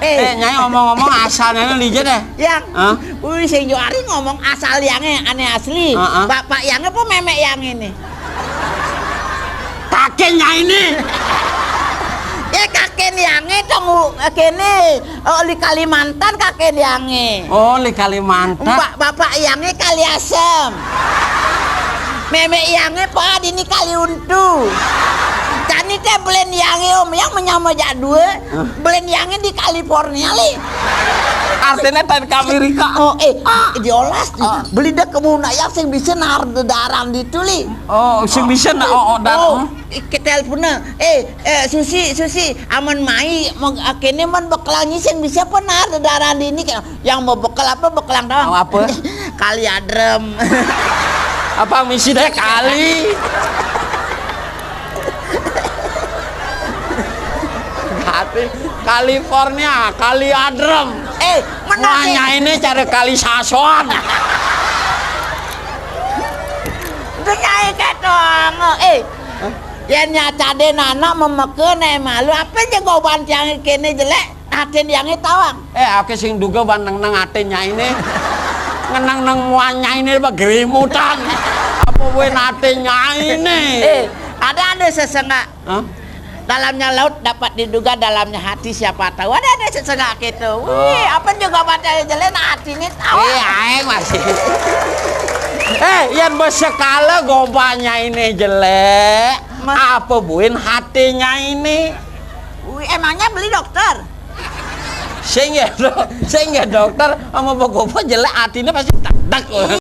Nyai ngomong-ngomong asalnya lihat deh. Yang, sing Juari ngomong asal yangnya aneh asli. Bapak yangnya apa memek yang ini? Kakek Nyai ini. Ya kakek yangnya dong kene di Kalimantan kakek yangnya. Oh di Kalimantan. Bapak yangnya Kali Asem. Memek yangnya pak ini Kali Untu. Tani teh blend yangnya om yang menyama jadul. Blend yangnya di California li. Artinya dari Amerika. Oh diolas beli deh kebun ayam sing bisa nar daram itu li. Oh sing bisa nak daram. Kita teleponnya Susi aman mai mau kene man bekelangi sing bisa penar daram ini yang mau bekel apa bekelang doang. Apa? Kali adrem. Apa misi deh kali? California, Kali Adrem. Nanya ini cari Kali Sason. Nyai ketong. Ya nyata deh anak memeken malu apa aja goban yang kene jelek aten yang tawang. Aku sing duga bandeng nang atennya ini. Ngenang nang muanya ini bagerimutan. Apa gue atennya ini? Ada sesengak. Dalamnya laut dapat diduga dalamnya hati siapa tahu. Ada sesengak gitu. Wih, apa juga baca jelek hati ini tahu. Aing masih. Yang bersekala gobanya ini jelek. Apa buin hatinya ini? Wih, emangnya beli dokter? Sehingga dokter sama bapak jelek hatinya pasti tak